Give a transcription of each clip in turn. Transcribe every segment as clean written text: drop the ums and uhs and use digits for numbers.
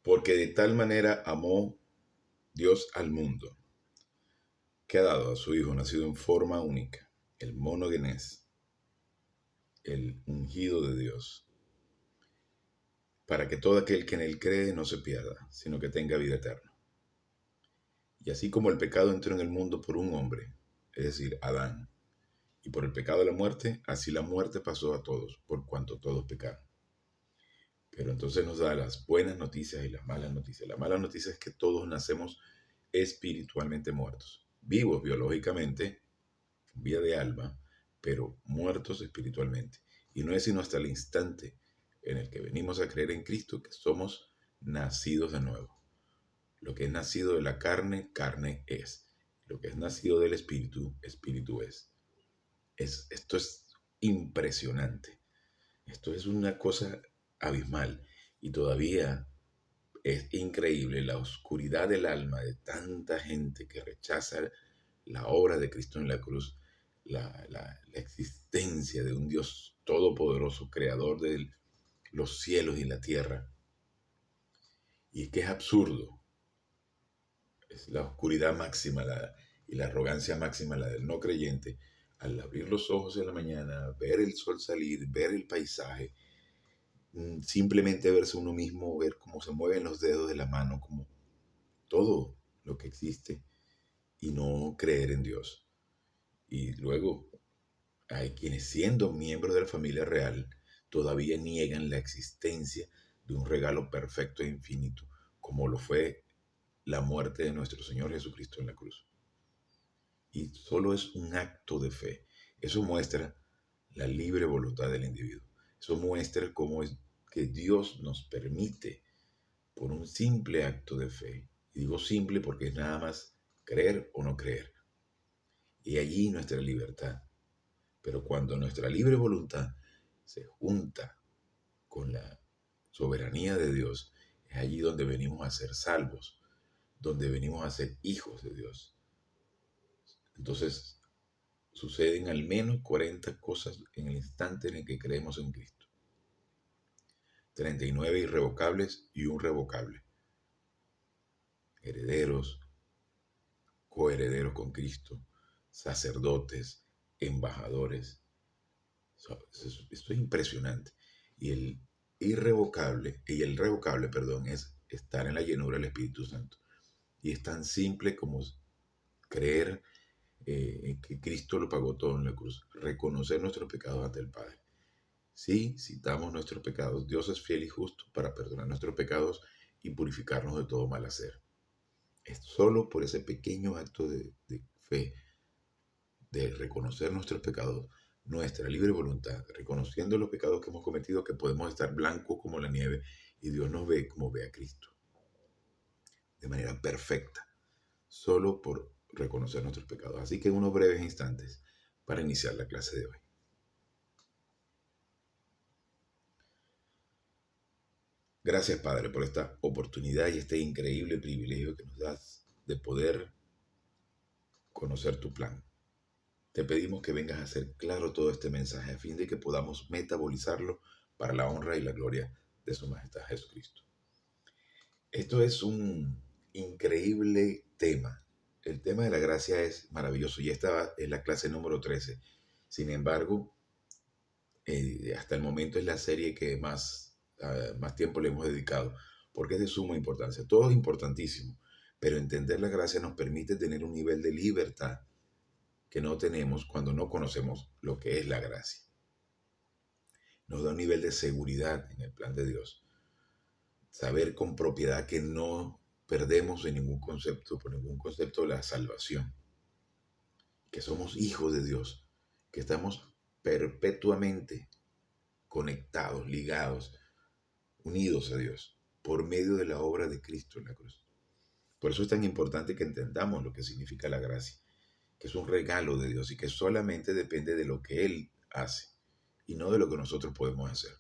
Porque de tal manera amó Dios al mundo, que ha dado a su Hijo nacido en forma única, el monogenes, el ungido de Dios, para que todo aquel que en él cree no se pierda, sino que tenga vida eterna. Y así como el pecado entró en el mundo por un hombre, es decir, Adán, y por el pecado de la muerte, así la muerte pasó a todos, por cuanto todos pecaron. Pero entonces nos da las buenas noticias y las malas noticias. La mala noticia es que todos nacemos espiritualmente muertos, vivos biológicamente, vida de alma, pero muertos espiritualmente. Y no es sino hasta el instante en el que venimos a creer en Cristo que somos nacidos de nuevo. Lo que es nacido de la carne, carne es. Lo que es nacido del espíritu, espíritu es. Esto es impresionante. Esto es una cosa abismal. Y todavía es increíble la oscuridad del alma de tanta gente que rechaza la obra de Cristo en la cruz, la existencia de un Dios todopoderoso, creador de los cielos y la tierra. Y que es absurdo. Es la oscuridad máxima y la arrogancia máxima, la del no creyente, al abrir los ojos en la mañana, ver el sol salir, ver el paisaje, simplemente verse uno mismo, ver cómo se mueven los dedos de la mano, como todo lo que existe, y no creer en Dios. Y luego hay quienes, siendo miembros de la familia real, todavía niegan la existencia de un regalo perfecto e infinito, como lo fue la muerte de nuestro Señor Jesucristo en la cruz. Y solo es un acto de fe. Eso muestra la libre voluntad del individuo. Eso muestra cómo es que Dios nos permite, por un simple acto de fe, y digo simple porque es nada más creer o no creer, y allí nuestra libertad. Pero cuando nuestra libre voluntad se junta con la soberanía de Dios, es allí donde venimos a ser salvos, donde venimos a ser hijos de Dios. Entonces, suceden al menos 40 cosas en el instante en el que creemos en Cristo. 39 irrevocables y un revocable. Herederos, coherederos con Cristo, sacerdotes, embajadores. Esto es impresionante. Y el revocable, perdón, es estar en la llenura del Espíritu Santo. Y es tan simple como creer que Cristo lo pagó todo en la cruz, reconocer nuestros pecados ante el Padre. Si citamos nuestros pecados, Dios es fiel y justo para perdonar nuestros pecados y purificarnos de todo mal hacer. Es solo por ese pequeño acto de fe, de reconocer nuestros pecados, nuestra libre voluntad, reconociendo los pecados que hemos cometido, que podemos estar blancos como la nieve y Dios nos ve como ve a Cristo, de manera perfecta, solo por reconocer nuestros pecados. Así que unos breves instantes para iniciar la clase de hoy. Gracias, Padre, por esta oportunidad y este increíble privilegio que nos das de poder conocer tu plan. Te pedimos que vengas a hacer claro todo este mensaje a fin de que podamos metabolizarlo para la honra y la gloria de su majestad Jesucristo. Esto es un increíble tema. El tema de la gracia es maravilloso y esta es la clase número 13. Sin embargo, hasta el momento es la serie que más tiempo le hemos dedicado, porque es de suma importancia. Todo es importantísimo, pero entender la gracia nos permite tener un nivel de libertad que no tenemos cuando no conocemos lo que es la gracia. Nos da un nivel de seguridad en el plan de Dios. Saber con propiedad que no perdemos en ningún concepto, por ningún concepto, la salvación. Que somos hijos de Dios, que estamos perpetuamente conectados, ligados, unidos a Dios por medio de la obra de Cristo en la cruz. Por eso es tan importante que entendamos lo que significa la gracia, que es un regalo de Dios y que solamente depende de lo que Él hace y no de lo que nosotros podemos hacer.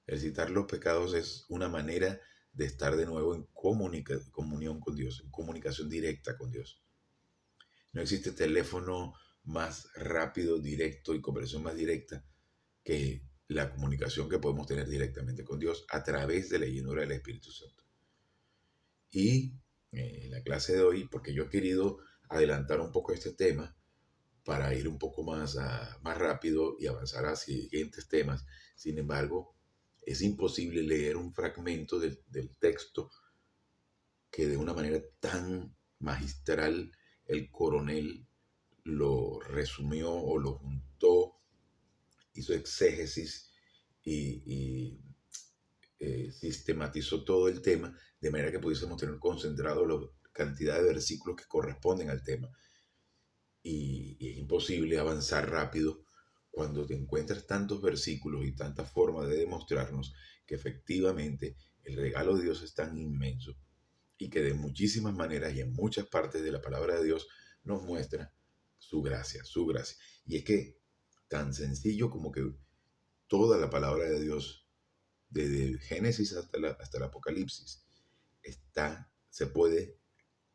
Ejercitar los pecados es una manera de estar de nuevo en comunión con Dios, en comunicación directa con Dios. No existe teléfono más rápido, directo y conversación más directa que la comunicación que podemos tener directamente con Dios a través de la llenura del Espíritu Santo. Y en la clase de hoy, porque yo he querido adelantar un poco este tema para ir un poco más rápido y avanzar a siguientes temas. Sin embargo, es imposible leer un fragmento del texto que de una manera tan magistral el coronel lo resumió o lo juntó, hizo exégesis y sistematizó todo el tema de manera que pudiésemos tener concentrado la cantidad de versículos que corresponden al tema. Y es imposible avanzar rápido cuando te encuentras tantos versículos y tantas formas de demostrarnos que efectivamente el regalo de Dios es tan inmenso y que de muchísimas maneras y en muchas partes de la palabra de Dios nos muestra su gracia, su gracia. Y es que tan sencillo como que toda la palabra de Dios, desde Génesis hasta el Apocalipsis, se puede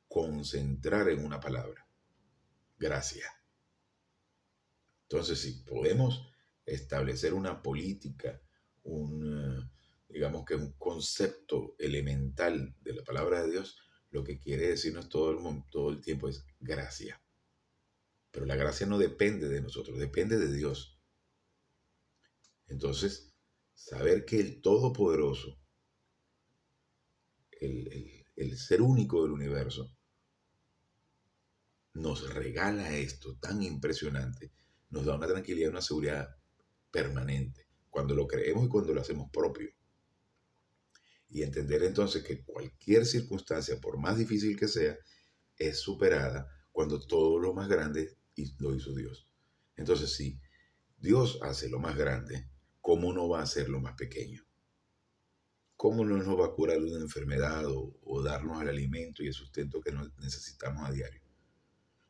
concentrar en una palabra: gracia. Entonces, si podemos establecer una política, digamos que un concepto elemental de la palabra de Dios, lo que quiere decirnos todo el tiempo es gracia. Pero la gracia no depende de nosotros, depende de Dios. Entonces, saber que el Todopoderoso, el ser único del universo, nos regala esto tan impresionante, nos da una tranquilidad, una seguridad permanente, cuando lo creemos y cuando lo hacemos propio. Y entender entonces que cualquier circunstancia, por más difícil que sea, es superada cuando todo lo más grande lo hizo Dios. Entonces, si Dios hace lo más grande, ¿cómo no va a hacer lo más pequeño? ¿Cómo no nos va a curar de una enfermedad o darnos el alimento y el sustento que necesitamos a diario?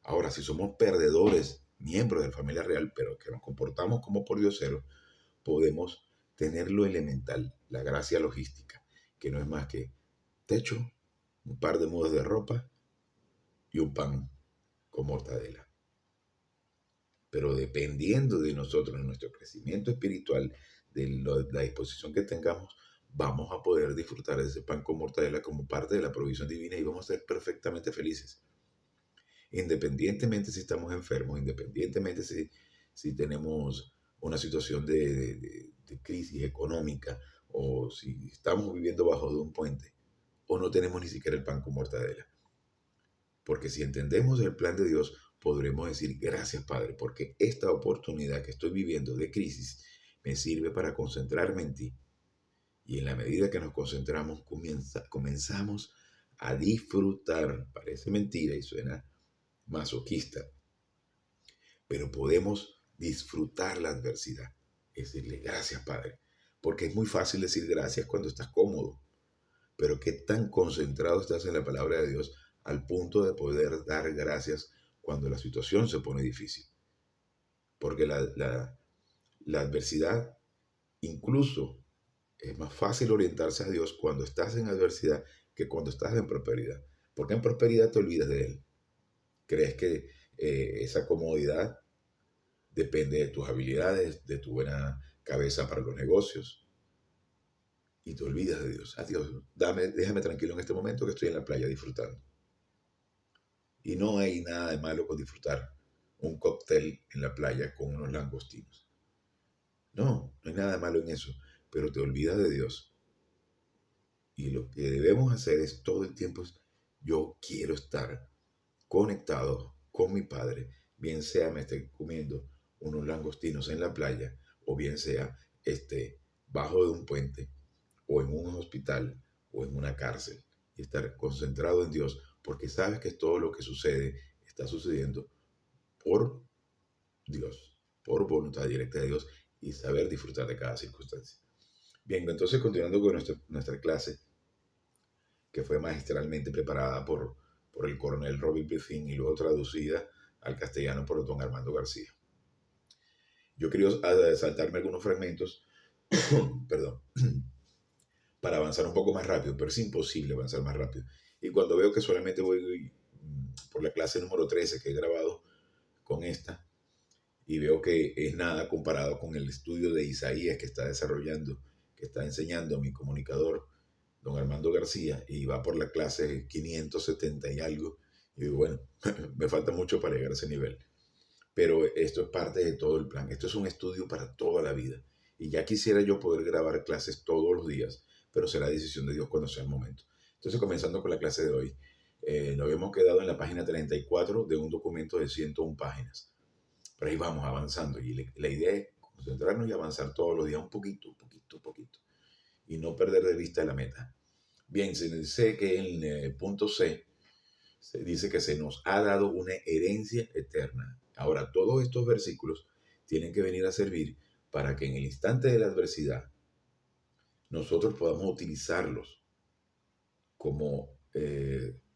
Ahora, si somos perdedores, miembros de la familia real, pero que nos comportamos como pordioseros, podemos tener lo elemental, la gracia logística, que no es más que techo, un par de mudas de ropa y un pan con mortadela. Pero dependiendo de nosotros, de nuestro crecimiento espiritual, de la disposición que tengamos, vamos a poder disfrutar de ese pan con mortadela como parte de la provisión divina y vamos a ser perfectamente felices. Independientemente si estamos enfermos, independientemente si tenemos una situación de crisis económica o si estamos viviendo bajo de un puente o no tenemos ni siquiera el pan con mortadela. Porque si entendemos el plan de Dios, podremos decir gracias, Padre, porque esta oportunidad que estoy viviendo de crisis me sirve para concentrarme en ti. Y en la medida que nos concentramos, comenzamos a disfrutar. Parece mentira y suena masoquista, pero podemos disfrutar la adversidad. Es decirle gracias, Padre, porque es muy fácil decir gracias cuando estás cómodo, pero qué tan concentrado estás en la palabra de Dios al punto de poder dar gracias cuando la situación se pone difícil. Porque la adversidad, incluso es más fácil orientarse a Dios cuando estás en adversidad que cuando estás en prosperidad, porque en prosperidad te olvidas de Él. Crees que esa comodidad depende de tus habilidades, de tu buena cabeza para los negocios. Y te olvidas de Dios. Adiós, déjame tranquilo en este momento que estoy en la playa disfrutando. Y no hay nada de malo con disfrutar un cóctel en la playa con unos langostinos. No hay nada de malo en eso, pero te olvidas de Dios. Y lo que debemos hacer es todo el tiempo, yo quiero estar conectado con mi Padre, bien sea me esté comiendo unos langostinos en la playa, o bien sea esté bajo de un puente, o en un hospital, o en una cárcel, y estar concentrado en Dios, porque sabes que todo lo que sucede está sucediendo por Dios, por voluntad directa de Dios, y saber disfrutar de cada circunstancia. Bien, entonces continuando con nuestra clase, que fue magistralmente preparada por el coronel Robin Griffin y luego traducida al castellano por don Armando García. Yo quería saltarme algunos fragmentos, perdón, para avanzar un poco más rápido, pero es imposible avanzar más rápido. Y cuando veo que solamente voy por la clase número 13 que he grabado con esta, y veo que es nada comparado con el estudio de Isaías que está desarrollando, que está enseñando mi comunicador, don Armando García, y va por la clase 570 y algo. Y digo, bueno, me falta mucho para llegar a ese nivel. Pero esto es parte de todo el plan. Esto es un estudio para toda la vida. Y ya quisiera yo poder grabar clases todos los días, pero será decisión de Dios cuando sea el momento. Entonces, comenzando con la clase de hoy, nos habíamos quedado en la página 34 de un documento de 101 páginas. Pero ahí vamos avanzando. Y la idea es concentrarnos y avanzar todos los días un poquito, un poquito, un poquito. Y no perder de vista la meta. Bien, se dice que en el punto C, se dice que se nos ha dado una herencia eterna. Ahora, todos estos versículos tienen que venir a servir para que en el instante de la adversidad nosotros podamos utilizarlos como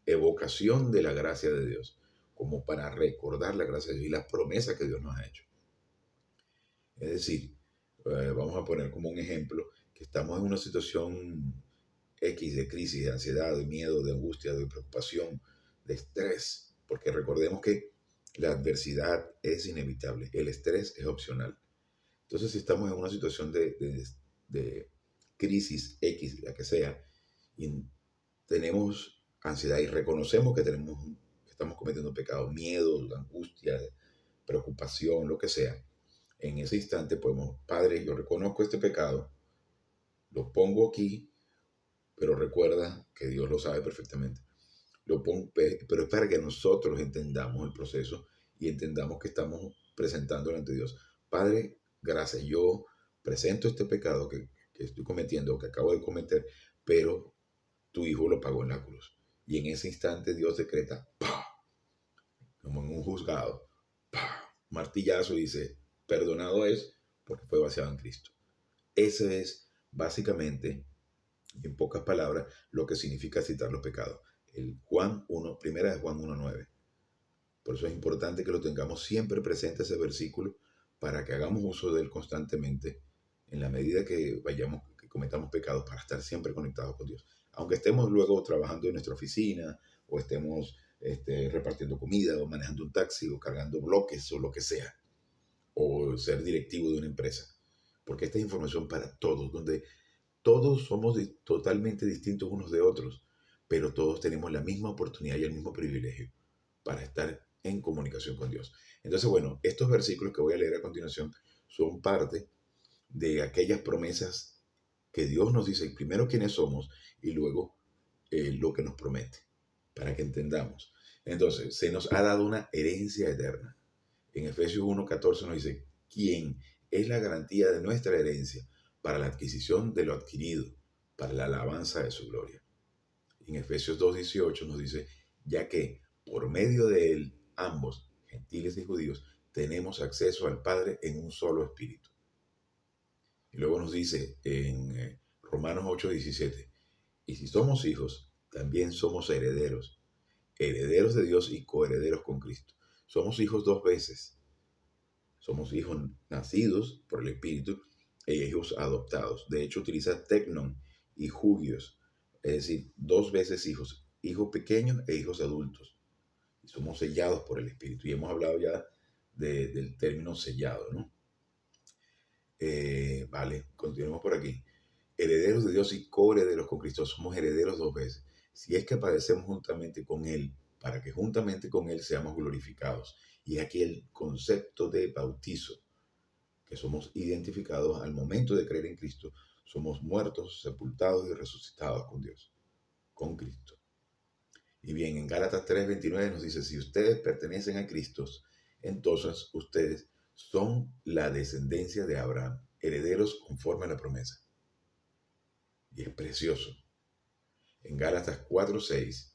evocación de la gracia de Dios, como para recordar la gracia de Dios y las promesas que Dios nos ha hecho. Es decir, vamos a poner como un ejemplo que estamos en una situación X de crisis, de ansiedad, de miedo, de angustia, de preocupación, de estrés, porque recordemos que la adversidad es inevitable, el estrés es opcional. Entonces, si estamos en una situación de crisis X, la que sea, y tenemos ansiedad y reconocemos que que estamos cometiendo pecados, miedo, angustia, preocupación, lo que sea, en ese instante podemos, Padre, yo reconozco este pecado, lo pongo aquí, pero recuerda que Dios lo sabe perfectamente. Pero es para que nosotros entendamos el proceso y entendamos que estamos presentando ante Dios. Padre, gracias, yo presento este pecado que estoy cometiendo, que acabo de cometer, pero tu Hijo lo pagó en la cruz. Y en ese instante Dios decreta, ¡pah!, como en un juzgado, ¡pah!, martillazo, y dice, perdonado es porque fue vaciado en Cristo. Ese es básicamente, en pocas palabras, lo que significa citar los pecados. El Juan 1, primera de Juan 1:9. Por eso es importante que lo tengamos siempre presente ese versículo para que hagamos uso de él constantemente en la medida que que cometamos pecados, para estar siempre conectados con Dios. Aunque estemos luego trabajando en nuestra oficina o estemos repartiendo comida o manejando un taxi o cargando bloques o lo que sea, o ser directivo de una empresa. Porque esta es información para todos, donde todos somos totalmente distintos unos de otros, pero todos tenemos la misma oportunidad y el mismo privilegio para estar en comunicación con Dios. Entonces, bueno, estos versículos que voy a leer a continuación son parte de aquellas promesas que Dios nos dice, primero quiénes somos y luego lo que nos promete, para que entendamos. Entonces, se nos ha dado una herencia eterna. En Efesios 1:14 nos dice, ¿quién es la garantía de nuestra herencia para la adquisición de lo adquirido, para la alabanza de su gloria? En Efesios 2:18 nos dice, ya que por medio de él, ambos, gentiles y judíos, tenemos acceso al Padre en un solo espíritu. Y luego nos dice en Romanos 8:17, y si somos hijos, también somos herederos, herederos de Dios y coherederos con Cristo. Somos hijos dos veces. Somos hijos nacidos por el Espíritu e hijos adoptados. De hecho, utiliza tecnon y jugios, es decir, dos veces hijos, hijos pequeños e hijos adultos. Y somos sellados por el Espíritu. Y hemos hablado ya del término sellado, ¿no? Vale, continuemos por aquí. Herederos de Dios y coherederos con Cristo. Somos herederos dos veces. Si es que padecemos juntamente con Él, para que juntamente con Él seamos glorificados. Y aquí el concepto de bautizo, que somos identificados al momento de creer en Cristo, somos muertos, sepultados y resucitados con Dios, con Cristo. Y bien, en Gálatas 3:29 nos dice, si ustedes pertenecen a Cristo, entonces ustedes son la descendencia de Abraham, herederos conforme a la promesa. Y es precioso. En Gálatas 4:6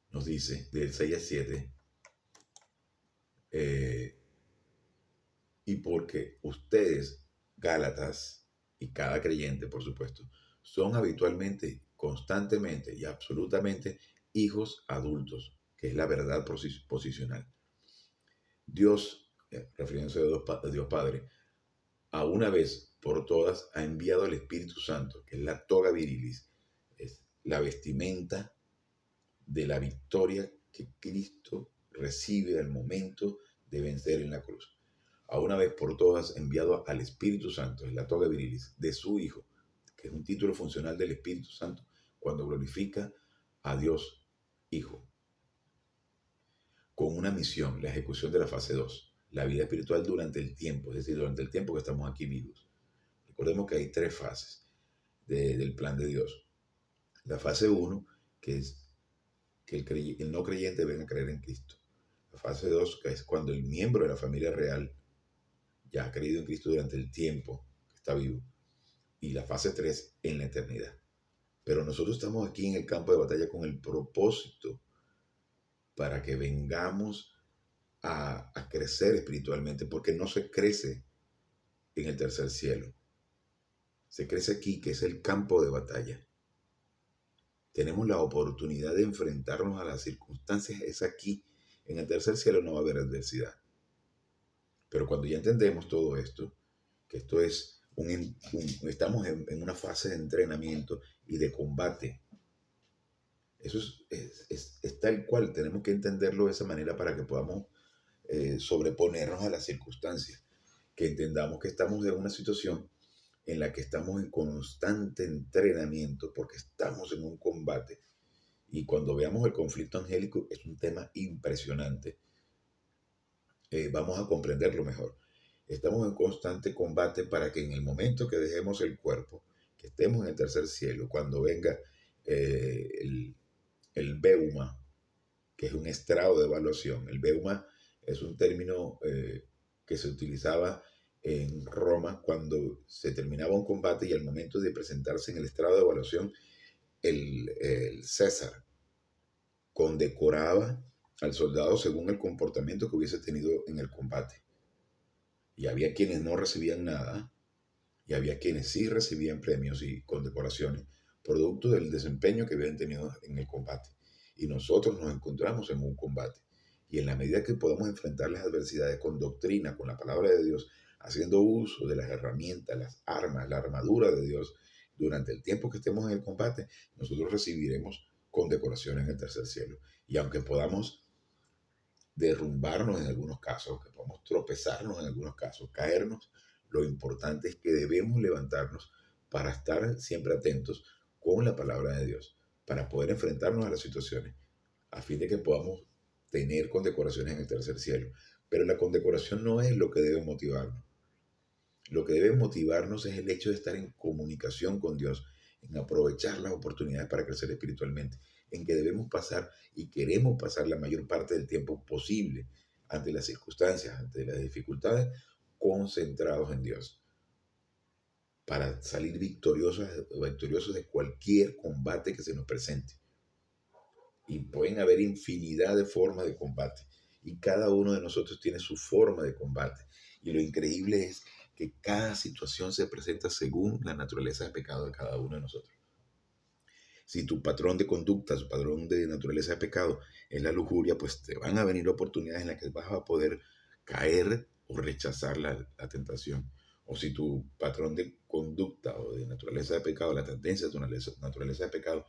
nos dice, del 6 al 7, y porque ustedes, Gálatas, y cada creyente, por supuesto, son habitualmente, constantemente y absolutamente hijos adultos, que es la verdad posicional. Dios, refiriéndose a Dios Padre, a una vez por todas ha enviado el Espíritu Santo, que es la toga virilis, es la vestimenta de la victoria que Cristo recibe al momento de vencer en la cruz. A una vez por todas enviado al Espíritu Santo, es la toga virilis, de su Hijo, que es un título funcional del Espíritu Santo, cuando glorifica a Dios Hijo, con una misión, la ejecución de la fase 2, la vida espiritual durante el tiempo, es decir, durante el tiempo que estamos aquí vivos. Recordemos que hay tres fases del plan de Dios. La fase 1, que es que el no creyente venga a creer en Cristo. La fase 2, que es cuando el miembro de la familia real ya ha creído en Cristo durante el tiempo que está vivo. Y la fase 3, en la eternidad. Pero nosotros estamos aquí en el campo de batalla con el propósito para que vengamos a crecer espiritualmente, porque no se crece en el tercer cielo. Se crece aquí, que es el campo de batalla. Tenemos la oportunidad de enfrentarnos a las circunstancias, es aquí. En el tercer cielo no va a haber adversidad. Pero cuando ya entendemos todo esto, que esto es estamos en una fase de entrenamiento y de combate. Eso es tal cual, tenemos que entenderlo de esa manera para que podamos sobreponernos a las circunstancias, que entendamos que estamos en una situación en la que estamos en constante entrenamiento porque estamos en un combate. Y cuando veamos el conflicto angélico es un tema impresionante. Vamos a comprenderlo mejor. Estamos en constante combate para que en el momento que dejemos el cuerpo, que estemos en el tercer cielo, cuando venga el Beuma, que es un estrado de evaluación. El Beuma es un término que se utilizaba en Roma cuando se terminaba un combate y al momento de presentarse en el estrado de evaluación, el César condecoraba al soldado según el comportamiento que hubiese tenido en el combate. Y había quienes no recibían nada, y había quienes sí recibían premios y condecoraciones, producto del desempeño que habían tenido en el combate. Y nosotros nos encontramos en un combate. Y en la medida que podamos enfrentar las adversidades con doctrina, con la palabra de Dios, haciendo uso de las herramientas, las armas, la armadura de Dios, durante el tiempo que estemos en el combate, nosotros recibiremos condecoraciones en el tercer cielo. Y aunque podamos derrumbarnos en algunos casos, que podamos tropezarnos en algunos casos, caernos, lo importante es que debemos levantarnos para estar siempre atentos con la palabra de Dios, para poder enfrentarnos a las situaciones, a fin de que podamos tener condecoraciones en el tercer cielo. Pero la condecoración no es lo que debe motivarnos. Lo que debe motivarnos es el hecho de estar en comunicación con Dios, en aprovechar las oportunidades para crecer espiritualmente, en que debemos pasar y queremos pasar la mayor parte del tiempo posible ante las circunstancias, ante las dificultades, concentrados en Dios, para salir victoriosos de cualquier combate que se nos presente. Y pueden haber infinidad de formas de combate, y cada uno de nosotros tiene su forma de combate. Y lo increíble es que cada situación se presenta según la naturaleza de pecado de cada uno de nosotros. Si tu patrón de conducta, su patrón de naturaleza de pecado es la lujuria, pues te van a venir oportunidades en las que vas a poder caer o rechazar la tentación. O si tu patrón de conducta o de naturaleza de pecado, la tendencia de tu naturaleza de pecado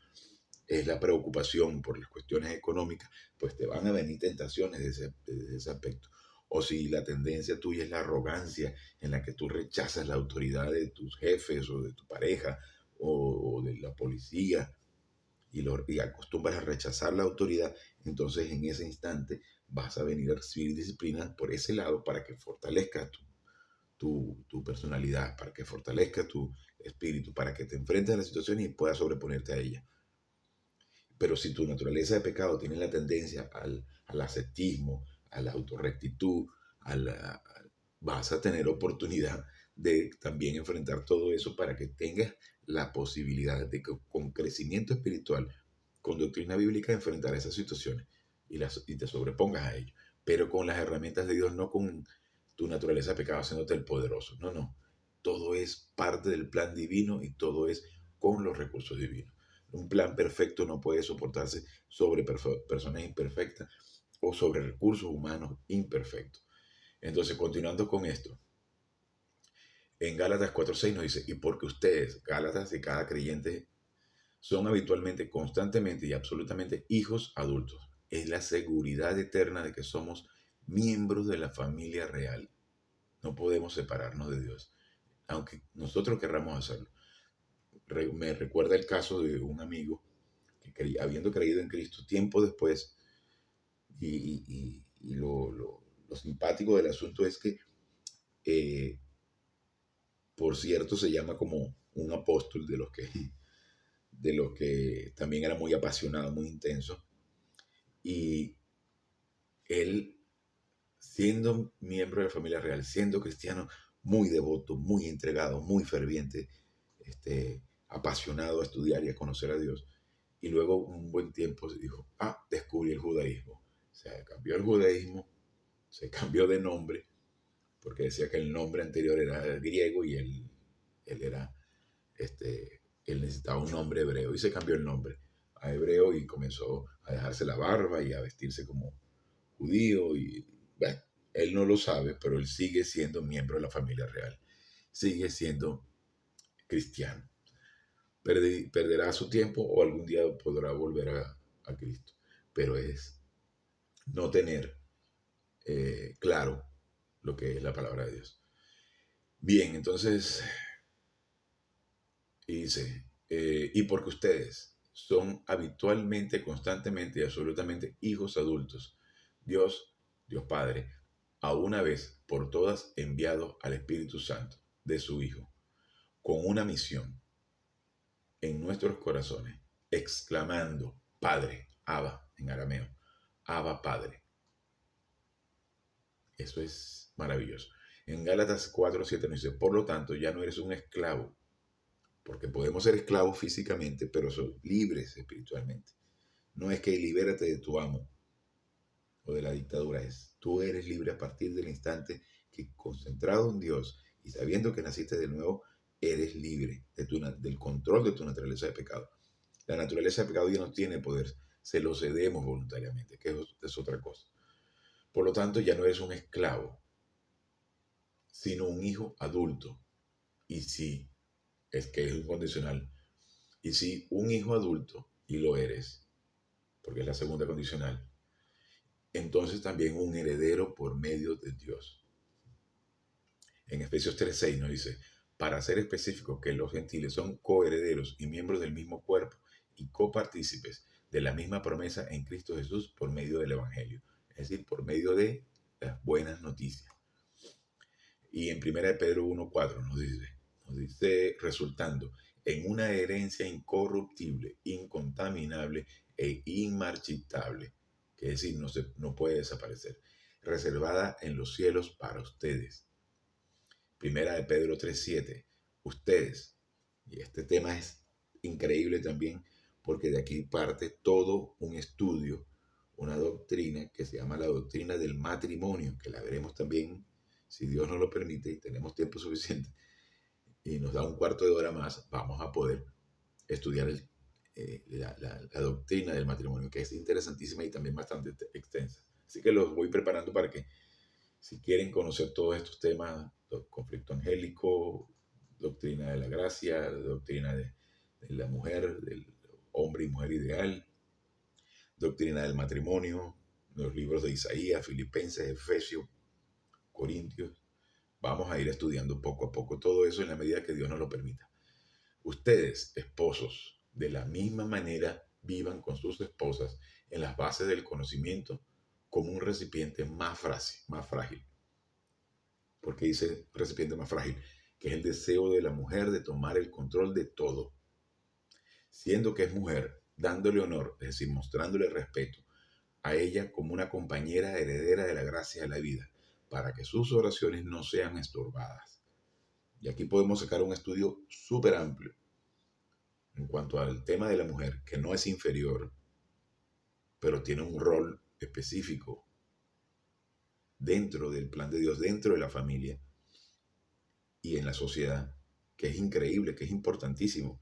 es la preocupación por las cuestiones económicas, pues te van a venir tentaciones de ese aspecto. O si la tendencia tuya es la arrogancia en la que tú rechazas la autoridad de tus jefes o de tu pareja o de la policía y acostumbras a rechazar la autoridad, entonces en ese instante vas a venir a recibir disciplina por ese lado para que fortalezca tu personalidad, para que fortalezca tu espíritu, para que te enfrentes a las situaciones y puedas sobreponerte a ellas. Pero si tu naturaleza de pecado tiene la tendencia al ascetismo, a la autorrectitud, vas a tener oportunidad de también enfrentar todo eso para que tengas la posibilidad de que con crecimiento espiritual, con doctrina bíblica, enfrentar esas situaciones y te sobrepongas a ello. Pero con las herramientas de Dios, no con tu naturaleza de pecado haciéndote el poderoso. No, no. Todo es parte del plan divino y todo es con los recursos divinos. Un plan perfecto no puede soportarse sobre personas imperfectas o sobre recursos humanos imperfectos. Entonces, continuando con esto, en Gálatas 4:6 nos dice, y porque ustedes, Gálatas y cada creyente, son habitualmente, constantemente y absolutamente hijos adultos. Es la seguridad eterna de que somos miembros de la familia real. No podemos separarnos de Dios, aunque nosotros querramos hacerlo. me recuerda el caso de un amigo que habiendo creído en Cristo tiempo después, y lo simpático del asunto es que, eh, por cierto, se llama como un apóstol de los que también era muy apasionado, muy intenso, y él, siendo miembro de la familia real, siendo cristiano, muy devoto, muy entregado, muy ferviente, apasionado a estudiar y a conocer a Dios. Y luego un buen tiempo se dijo, descubrí el judaísmo. Se cambió el judaísmo, se cambió de nombre, porque decía que el nombre anterior era griego y él era, él necesitaba un nombre hebreo y se cambió el nombre a hebreo y comenzó a dejarse la barba y a vestirse como judío y bueno, él no lo sabe, pero él sigue siendo miembro de la familia real, sigue siendo cristiano. Perderá su tiempo o algún día podrá volver a Cristo, pero es no tener claro lo que es la palabra de Dios. Bien, entonces, y dice, y porque ustedes son habitualmente, constantemente y absolutamente hijos adultos, Dios Padre, a una vez por todas enviado al Espíritu Santo de su Hijo, con una misión en nuestros corazones, exclamando, Padre, Abba, en arameo, Abba Padre. Eso es maravilloso. En Gálatas 4:7 nos dice, por lo tanto, ya no eres un esclavo, porque podemos ser esclavos físicamente, pero son libres espiritualmente. No es que libérate de tu amo o de la dictadura, es tú eres libre a partir del instante que, concentrado en Dios y sabiendo que naciste de nuevo, eres libre del control de tu naturaleza de pecado. La naturaleza de pecado ya no tiene poder, se lo cedemos voluntariamente, que es otra cosa. Por lo tanto, ya no eres un esclavo, sino un hijo adulto. Y sí, es que es incondicional. Y si un hijo adulto, y lo eres, porque es la segunda condicional, entonces también un heredero por medio de Dios. En Efesios 3:6 nos dice, para ser específico, que los gentiles son coherederos y miembros del mismo cuerpo y copartícipes de la misma promesa en Cristo Jesús por medio del Evangelio, es decir, por medio de las buenas noticias. Y en 1 Pedro 1:4 nos dice, resultando en una herencia incorruptible, incontaminable e inmarchitable, que es decir, no puede desaparecer, reservada en los cielos para ustedes. 1 Pedro 3:7, ustedes, y este tema es increíble también, porque de aquí parte todo un estudio, una doctrina que se llama la doctrina del matrimonio, que la veremos también, si Dios nos lo permite y tenemos tiempo suficiente, y nos da un cuarto de hora más, vamos a poder estudiar la doctrina del matrimonio, que es interesantísima y también bastante extensa. Así que los voy preparando para que, si quieren conocer todos estos temas, conflicto angélico, doctrina de la gracia, doctrina de la mujer, del hombre y mujer ideal, doctrina del matrimonio, los libros de Isaías, Filipenses, Efesios, Corintios, vamos a ir estudiando poco a poco todo eso en la medida que Dios nos lo permita. Ustedes, esposos, de la misma manera vivan con sus esposas en las bases del conocimiento como un recipiente más frágil. ¿Por qué dice recipiente más frágil? Que es el deseo de la mujer de tomar el control de todo. Siendo que es mujer, dándole honor, es decir, mostrándole respeto a ella como una compañera heredera de la gracia de la vida, para que sus oraciones no sean estorbadas. Y aquí podemos sacar un estudio súper amplio en cuanto al tema de la mujer, que no es inferior, pero tiene un rol específico dentro del plan de Dios, dentro de la familia y en la sociedad, que es increíble, que es importantísimo,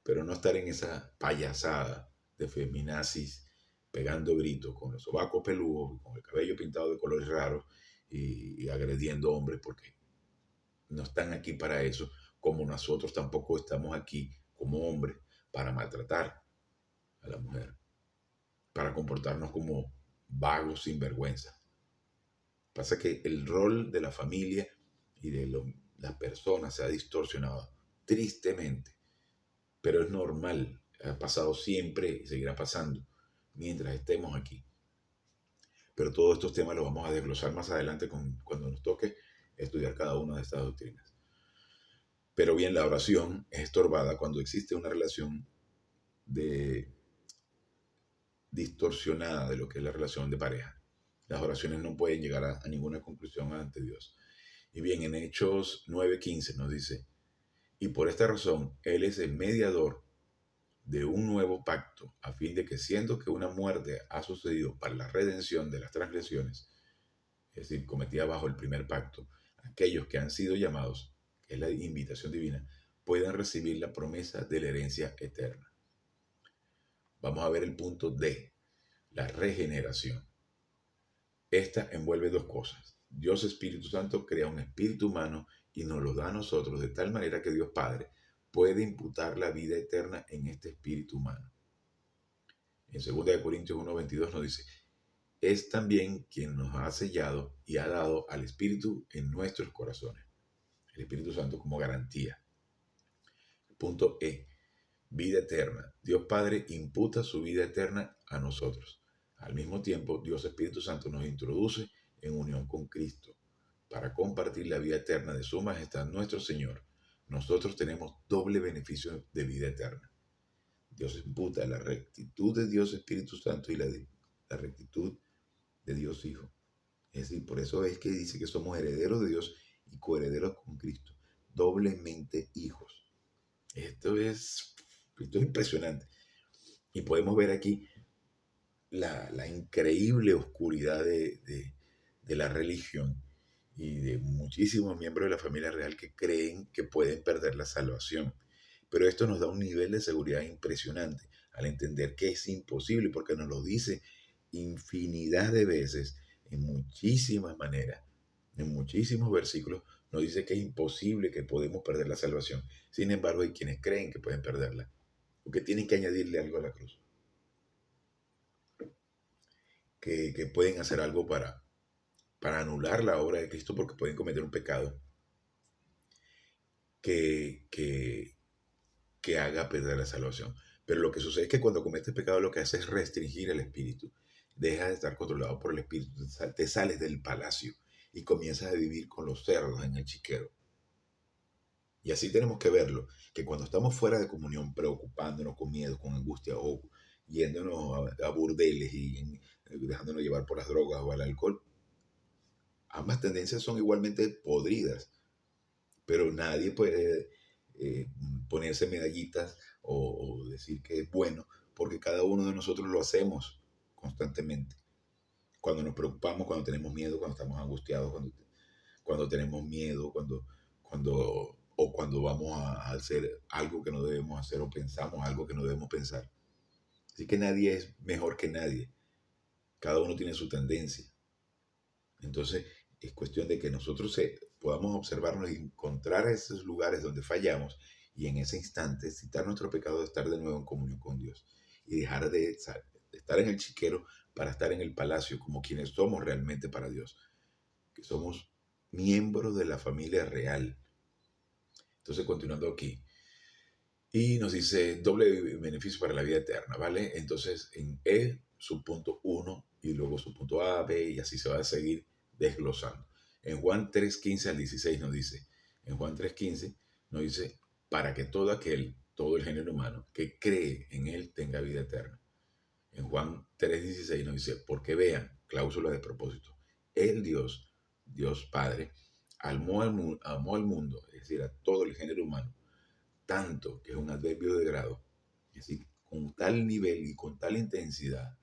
pero no estar en esa payasada de feminazis, pegando gritos, con los sobacos peludos, con el cabello pintado de colores raros y agrediendo hombres, porque no están aquí para eso, como nosotros tampoco estamos aquí como hombres para maltratar a la mujer, para comportarnos como vagos sin vergüenza. Pasa que el rol de la familia y de las personas se ha distorsionado tristemente, pero es normal, ha pasado siempre y seguirá pasando mientras estemos aquí. Pero todos estos temas los vamos a desglosar más adelante cuando nos toque estudiar cada una de estas doctrinas. Pero bien, la oración es estorbada cuando existe una relación de distorsionada de lo que es la relación de pareja. Las oraciones no pueden llegar a ninguna conclusión ante Dios. Y bien, en Hechos 9:15 nos dice, y por esta razón Él es el mediador de un nuevo pacto, a fin de que siendo que una muerte ha sucedido para la redención de las transgresiones, es decir, cometidas bajo el primer pacto, aquellos que han sido llamados, que es la invitación divina, puedan recibir la promesa de la herencia eterna. Vamos a ver el punto D, la regeneración. Esta envuelve dos cosas. Dios Espíritu Santo crea un espíritu humano y nos lo da a nosotros de tal manera que Dios Padre puede imputar la vida eterna en este espíritu humano. En 2 Corintios 1:22 nos dice, es también quien nos ha sellado y ha dado al Espíritu en nuestros corazones. El Espíritu Santo como garantía. Punto E, vida eterna. Dios Padre imputa su vida eterna a nosotros. Al mismo tiempo, Dios Espíritu Santo nos introduce en unión con Cristo para compartir la vida eterna de su majestad nuestro Señor. Nosotros tenemos doble beneficio de vida eterna. Dios imputa la rectitud de Dios Espíritu Santo y la rectitud de Dios Hijo. Es decir, por eso es que dice que somos herederos de Dios y coherederos con Cristo, doblemente hijos. Esto es impresionante. Y podemos ver aquí la increíble oscuridad de la religión y de muchísimos miembros de la familia real que creen que pueden perder la salvación. Pero esto nos da un nivel de seguridad impresionante al entender que es imposible, porque nos lo dice infinidad de veces, en muchísimas maneras, en muchísimos versículos, nos dice que es imposible que podemos perder la salvación. Sin embargo, hay quienes creen que pueden perderla, porque tienen que añadirle algo a la cruz, que pueden hacer algo para anular la obra de Cristo, porque pueden cometer un pecado que, que, que haga perder la salvación. Pero lo que sucede es que cuando cometes pecado lo que hace es restringir el espíritu. Dejas de estar controlado por el espíritu, te sales del palacio y comienzas a vivir con los cerdos en el chiquero. Y así tenemos que verlo, que cuando estamos fuera de comunión, preocupándonos con miedo, con angustia o yéndonos a burdeles y dejándonos llevar por las drogas o al alcohol, ambas tendencias son igualmente podridas, pero nadie puede eh, ponerse medallitas o decir que es bueno, porque cada uno de nosotros lo hacemos constantemente. Cuando nos preocupamos, cuando tenemos miedo, cuando estamos angustiados, cuando tenemos miedo, cuando vamos a hacer algo que no debemos hacer o pensamos algo que no debemos pensar. Así que nadie es mejor que nadie. Cada uno tiene su tendencia. Entonces, es cuestión de que nosotros podamos observarnos y encontrar esos lugares donde fallamos y en ese instante citar nuestro pecado de estar de nuevo en comunión con Dios y dejar de estar en el chiquero para estar en el palacio como quienes somos realmente para Dios, que somos miembros de la familia real. Entonces, continuando aquí, y nos dice doble beneficio para la vida eterna, ¿vale? Entonces, en E, su punto 1 y luego su punto A, B, y así se va a seguir desglosando. En Juan 3:15 al 16 nos dice, en Juan 3:15 nos dice, para que todo el género humano que cree en Él tenga vida eterna. En Juan 3:16 nos dice, porque vean, cláusula de propósito, el Dios Padre, amó al mundo, es decir, a todo el género humano, tanto que es un adverbio de grado, es decir, con tal nivel y con tal intensidad,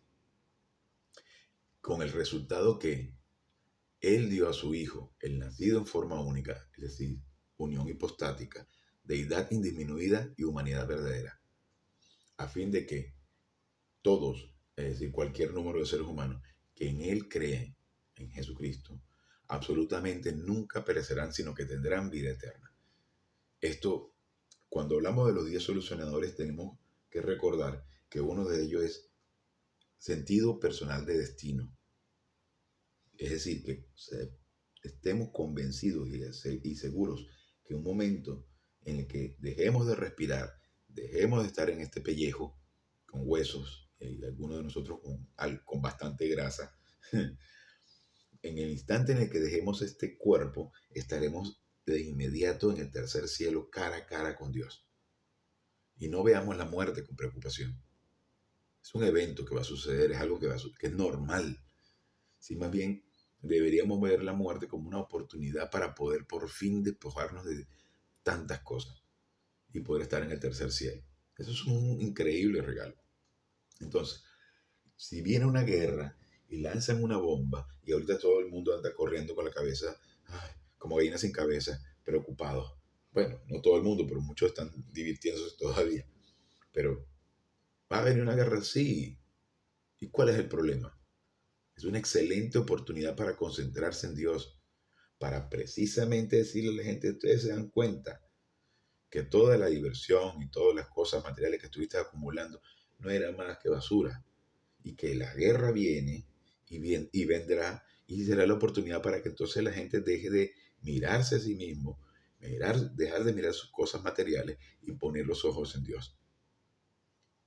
con el resultado que Él dio a su Hijo, el nacido en forma única, es decir, unión hipostática, deidad indisminuida y humanidad verdadera, a fin de que todos, es decir, cualquier número de seres humanos que en Él creen, en Jesucristo, absolutamente nunca perecerán, sino que tendrán vida eterna. Esto, cuando hablamos de los 10 solucionadores, tenemos que recordar que uno de ellos es sentido personal de destino. Es decir, que estemos convencidos y seguros que un momento en el que dejemos de respirar, dejemos de estar en este pellejo con huesos, y algunos de nosotros con bastante grasa. En el instante en el que dejemos este cuerpo, estaremos de inmediato en el tercer cielo, cara a cara con Dios. Y no veamos la muerte con preocupación. Es un evento que va a suceder, es algo que es normal. Sí, más bien deberíamos ver la muerte como una oportunidad para poder por fin despojarnos de tantas cosas y poder estar en el tercer cielo. Eso es un increíble regalo. Entonces, si viene una guerra y lanzan una bomba y ahorita todo el mundo anda corriendo con la cabeza, ay, como gallina sin cabeza, preocupados. Bueno, no todo el mundo, pero muchos están divirtiéndose todavía. Pero va a venir una guerra, sí. ¿Y cuál es el problema? Es una excelente oportunidad para concentrarse en Dios, para precisamente decirle a la gente, ustedes se dan cuenta que toda la diversión y todas las cosas materiales que estuviste acumulando no era más que basura, y que la guerra viene y vendrá y será la oportunidad para que entonces la gente deje de mirarse a sí mismo, dejar de mirar sus cosas materiales y poner los ojos en Dios.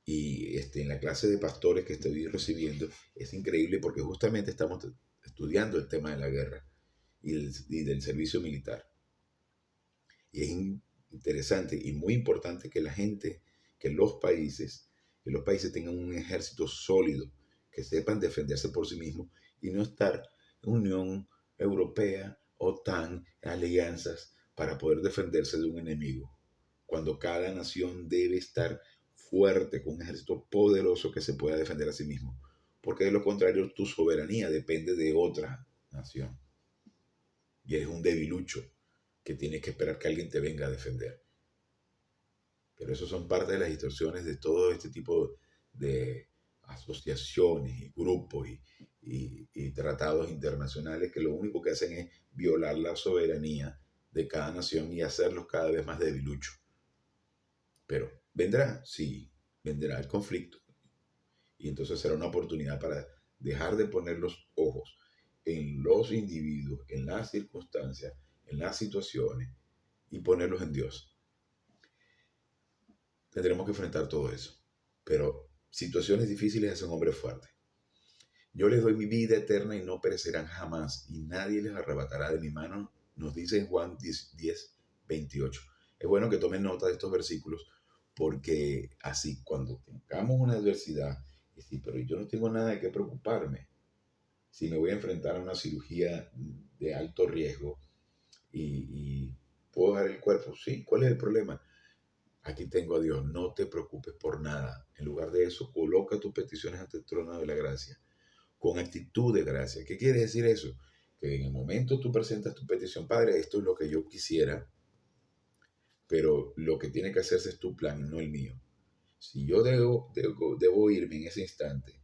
Y en la clase de pastores que estoy recibiendo es increíble porque justamente estamos estudiando el tema de la guerra y del servicio militar. Y es interesante y muy importante que la gente, que los países tengan un ejército sólido, que sepan defenderse por sí mismos y no estar en Unión Europea, OTAN, alianzas para poder defenderse de un enemigo. Cuando cada nación debe estar fuerte, con un ejército poderoso que se pueda defender a sí mismo. Porque de lo contrario, tu soberanía depende de otra nación. Y eres un debilucho que tienes que esperar que alguien te venga a defender. Pero eso son parte de las distorsiones de todo este tipo de asociaciones y grupos y tratados internacionales que lo único que hacen es violar la soberanía de cada nación y hacerlos cada vez más debiluchos. Pero vendrá, sí, vendrá el conflicto. Y entonces será una oportunidad para dejar de poner los ojos en los individuos, en las circunstancias, en las situaciones y ponerlos en Dios. Tendremos que enfrentar todo eso. Pero situaciones difíciles hacen hombres fuertes. Yo les doy mi vida eterna y no perecerán jamás, y nadie les arrebatará de mi mano, nos dice en Juan 10, 28. Es bueno que tomen nota de estos versículos, porque así cuando tengamos una adversidad, y sí, pero yo no tengo nada de qué preocuparme. Si me voy a enfrentar a una cirugía de alto riesgo y puedo dar el cuerpo, sí, ¿cuál es el problema? Aquí tengo a Dios, no te preocupes por nada. En lugar de eso, coloca tus peticiones ante el trono de la gracia, con actitud de gracia. ¿Qué quiere decir eso? Que en el momento tú presentas tu petición, Padre, esto es lo que yo quisiera, pero lo que tiene que hacerse es tu plan, no el mío. Si yo debo irme en ese instante,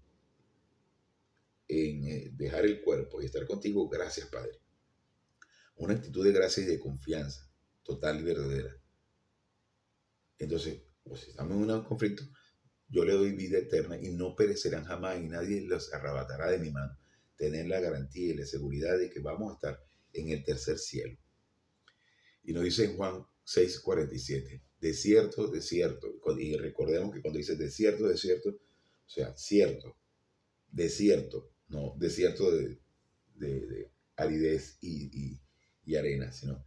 en dejar el cuerpo y estar contigo, gracias, Padre. Una actitud de gracia y de confianza, total y verdadera. Entonces, pues, si estamos en un conflicto, yo le doy vida eterna y no perecerán jamás y nadie los arrebatará de mi mano. Tener la garantía y la seguridad de que vamos a estar en el tercer cielo. Y nos dice en Juan 6:47, desierto, desierto. Y recordemos que cuando dice desierto, desierto, o sea, cierto, desierto, no desierto de aridez y arena, sino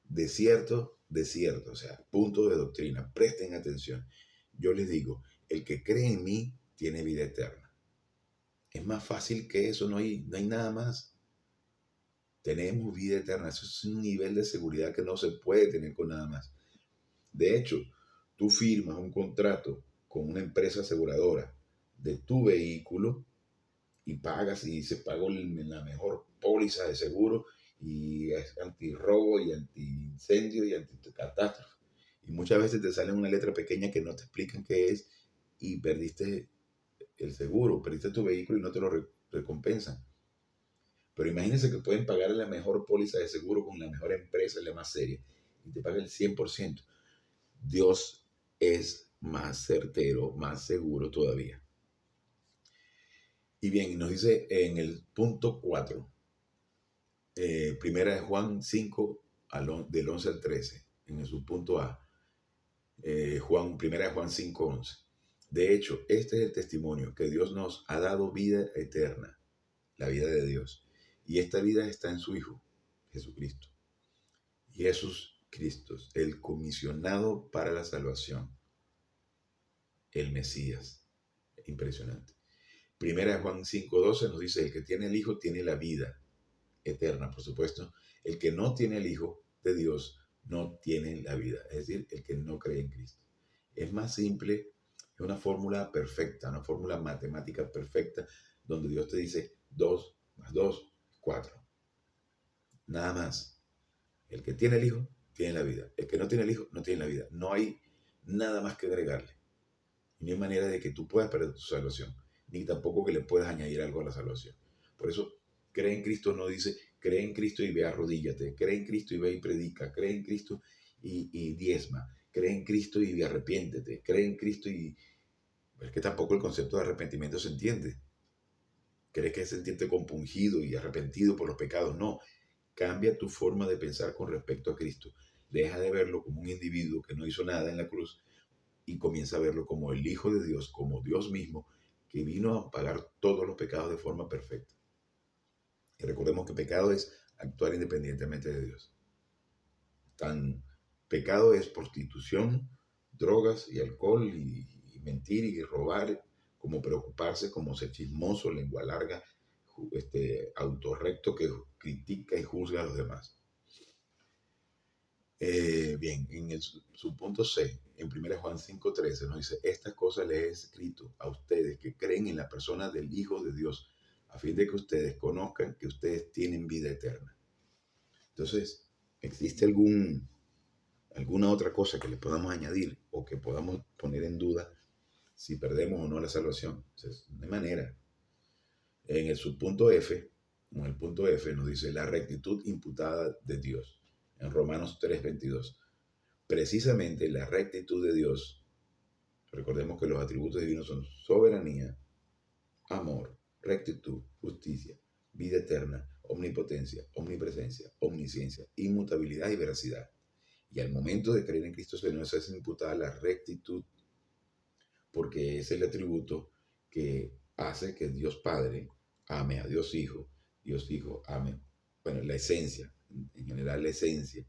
desierto, desierto, o sea, punto de doctrina. Presten atención. Yo les digo, el que cree en mí tiene vida eterna. Es más fácil que eso, no hay nada más. Tenemos vida eterna, eso es un nivel de seguridad que no se puede tener con nada más. De hecho, tú firmas un contrato con una empresa aseguradora de tu vehículo y pagas y se pagó la mejor póliza de seguro y es antirrobo y antiincendio y anticatástrofe. Y muchas veces te sale una letra pequeña que no te explican qué es y perdiste el seguro, perdiste tu vehículo y no te lo recompensan. Pero imagínense que pueden pagar la mejor póliza de seguro con la mejor empresa, la más seria, y te paga el 100%. Dios es más certero, más seguro todavía. Y bien, nos dice en el punto 4, primera de Juan 5, del 11 al 13, en su punto A. Primera de Juan 5:11. De hecho, este es el testimonio, que Dios nos ha dado vida eterna, la vida de Dios. Y esta vida está en su Hijo, Jesucristo. Y Jesús Cristo, el comisionado para la salvación, el Mesías. Impresionante. Primera de Juan 5:12 nos dice, el que tiene el Hijo tiene la vida eterna, por supuesto. El que no tiene el Hijo de Dios no tiene la vida, es decir, el que no cree en Cristo. Es más simple, es una fórmula perfecta, una fórmula matemática perfecta, donde Dios te dice 2 más 2, 4. Nada más. El que tiene el Hijo tiene la vida. El que no tiene el Hijo no tiene la vida. No hay nada más que agregarle. Y no hay manera de que tú puedas perder tu salvación, ni tampoco que le puedas añadir algo a la salvación. Por eso, cree en Cristo no dice, cree en Cristo y ve, arrodíllate, cree en Cristo y ve y predica, cree en Cristo y diezma, cree en Cristo y arrepiéntete, cree en Cristo y... Es que tampoco el concepto de arrepentimiento se entiende. ¿Crees que es sentirte compungido y arrepentido por los pecados? No, cambia tu forma de pensar con respecto a Cristo. Deja de verlo como un individuo que no hizo nada en la cruz y comienza a verlo como el Hijo de Dios, como Dios mismo, que vino a pagar todos los pecados de forma perfecta. Y recordemos que pecado es actuar independientemente de Dios. Tan pecado es prostitución, drogas y alcohol y mentir y robar, como preocuparse, como ser chismoso, lengua larga, autorrecto que critica y juzga a los demás. Bien, en su punto C, en 1 Juan 5:13 nos dice, estas cosas les he escrito a ustedes que creen en la persona del Hijo de Dios, a fin de que ustedes conozcan que ustedes tienen vida eterna. Entonces, ¿existe alguna otra cosa que le podamos añadir o que podamos poner en duda si perdemos o no la salvación? Entonces, de manera. En el subpunto F, en el punto F nos dice la rectitud imputada de Dios, en Romanos 3:22. Precisamente la rectitud de Dios, recordemos que los atributos divinos son soberanía, amor, rectitud, justicia, vida eterna, omnipotencia, omnipresencia, omnisciencia, inmutabilidad y veracidad. Y al momento de creer en Cristo se nos es imputada la rectitud, porque es el atributo que hace que Dios Padre ame a Dios Hijo ame, bueno, la esencia, en general la esencia.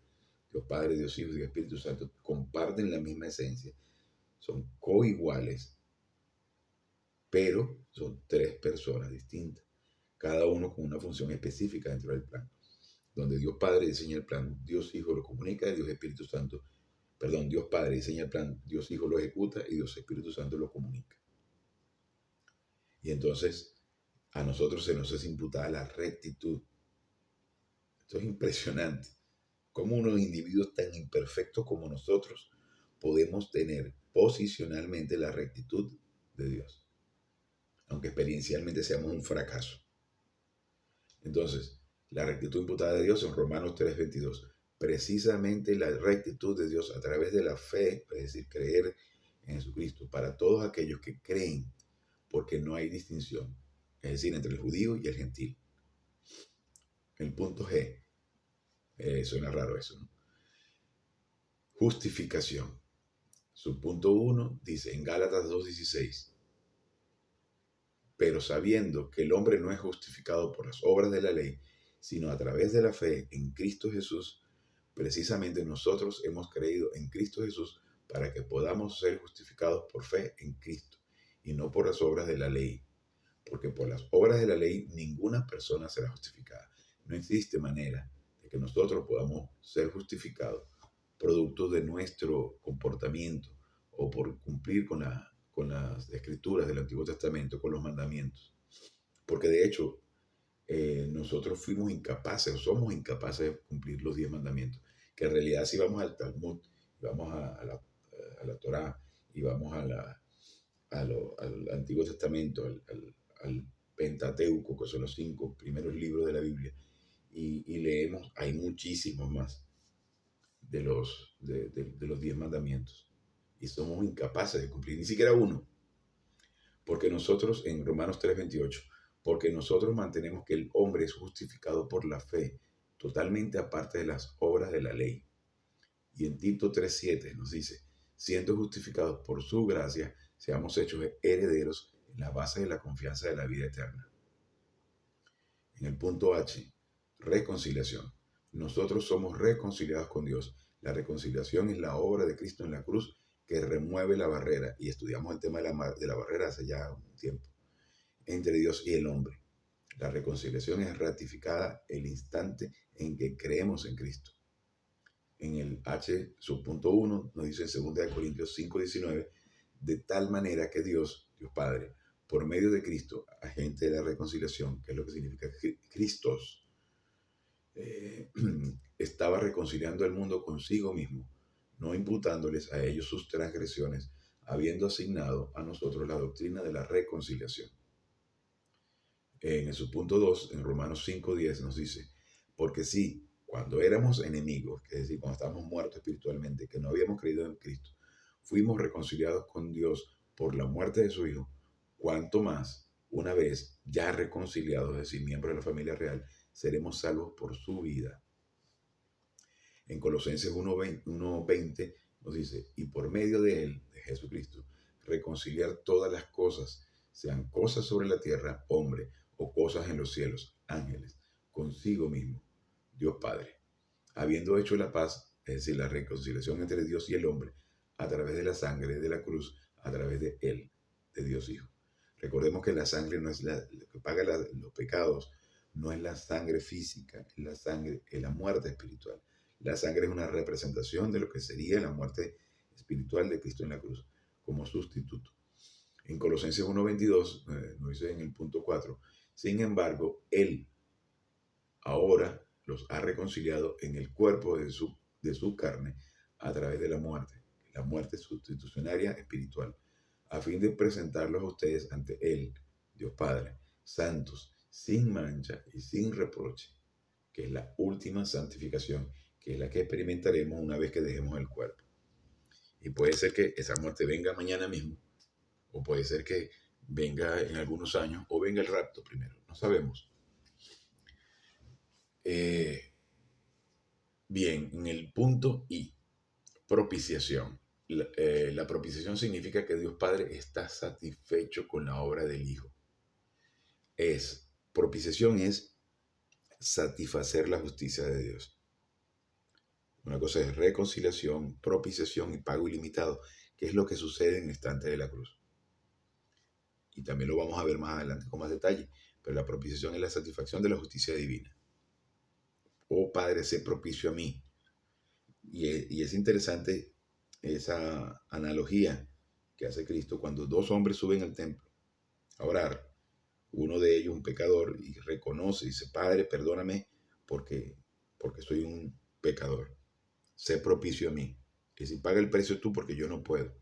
Dios Padre, Dios Hijo y Dios Espíritu Santo comparten la misma esencia, son coiguales, pero son tres personas distintas, cada uno con una función específica dentro del plan. Donde Dios Padre diseña el plan, Dios Hijo lo comunica, Dios Padre diseña el plan, Dios Hijo lo ejecuta y Dios Espíritu Santo lo comunica. Y entonces a nosotros se nos es imputada la rectitud. Esto es impresionante. Cómo unos individuos tan imperfectos como nosotros podemos tener posicionalmente la rectitud de Dios, aunque experiencialmente seamos un fracaso. Entonces, la rectitud imputada de Dios en Romanos 3:22. Precisamente la rectitud de Dios a través de la fe, es decir, creer en Jesucristo, para todos aquellos que creen, porque no hay distinción, es decir, entre el judío y el gentil. El punto G, suena raro eso, ¿no? Justificación. Su punto 1 dice en Gálatas 2:16, pero sabiendo que el hombre no es justificado por las obras de la ley, sino a través de la fe en Cristo Jesús, precisamente nosotros hemos creído en Cristo Jesús para que podamos ser justificados por fe en Cristo y no por las obras de la ley, porque por las obras de la ley ninguna persona será justificada. No existe manera de que nosotros podamos ser justificados producto de nuestro comportamiento o por cumplir con las escrituras del Antiguo Testamento, con los mandamientos. Porque de hecho, nosotros fuimos incapaces o somos incapaces de cumplir los 10 mandamientos. Que en realidad si vamos al Talmud, vamos a la Torá y vamos al Antiguo Testamento, al Pentateuco, que son los 5 primeros libros de la Biblia, y leemos, hay muchísimos más de los 10 mandamientos. Y somos incapaces de cumplir, ni siquiera uno. Porque nosotros, en Romanos 3:28, porque nosotros mantenemos que el hombre es justificado por la fe, totalmente aparte de las obras de la ley. Y en Tito 3:7 nos dice, siendo justificados por su gracia, seamos hechos herederos en la base de la confianza de la vida eterna. En el punto H, reconciliación. Nosotros somos reconciliados con Dios. La reconciliación es la obra de Cristo en la cruz que remueve la barrera, y estudiamos el tema de la barrera hace ya un tiempo, entre Dios y el hombre. La reconciliación es ratificada el instante en que creemos en Cristo. En el H, subpunto 1, nos dice en 2 Corintios 5:19, de tal manera que Dios Padre, por medio de Cristo, agente de la reconciliación, que es lo que significa Cristos, estaba reconciliando al mundo consigo mismo, no imputándoles a ellos sus transgresiones, habiendo asignado a nosotros la doctrina de la reconciliación. En el subpunto 2, en Romanos 5:10 nos dice, porque sí, cuando éramos enemigos, es decir, cuando estábamos muertos espiritualmente, que no habíamos creído en Cristo, fuimos reconciliados con Dios por la muerte de su Hijo, cuanto más, una vez ya reconciliados, es decir, miembros de la familia real, seremos salvos por su vida. En Colosenses 1:20 nos dice, y por medio de él, de Jesucristo, reconciliar todas las cosas, sean cosas sobre la tierra, hombre, o cosas en los cielos, ángeles, consigo mismo, Dios Padre, habiendo hecho la paz, es decir, la reconciliación entre Dios y el hombre, a través de la sangre de la cruz, a través de él, de Dios Hijo. Recordemos que la sangre no es la que paga los pecados, no es la sangre física, es la sangre, es la muerte espiritual. La sangre es una representación de lo que sería la muerte espiritual de Cristo en la cruz, como sustituto. En Colosenses 1:22, nos dice en el punto 4, sin embargo, Él ahora los ha reconciliado en el cuerpo de su carne a través de la muerte sustitucionaria espiritual, a fin de presentarlos a ustedes ante Él, Dios Padre, santos, sin mancha y sin reproche, que es la última santificación, que es la que experimentaremos una vez que dejemos el cuerpo. Y puede ser que esa muerte venga mañana mismo, o puede ser que venga en algunos años, o venga el rapto primero, no sabemos. Bien, en el punto I, propiciación. La propiciación significa que Dios Padre está satisfecho con la obra del Hijo. Propiciación es satisfacer la justicia de Dios. Una cosa es reconciliación, propiciación y pago ilimitado, que es lo que sucede en el instante de la cruz. Y también lo vamos a ver más adelante con más detalle, pero la propiciación es la satisfacción de la justicia divina. Oh Padre, sé propicio a mí. Y es interesante esa analogía que hace Cristo cuando dos hombres suben al templo a orar. Uno de ellos, un pecador, y reconoce y dice, Padre, perdóname porque soy un pecador. Sé propicio a mí. Y si paga el precio tú porque yo no puedo.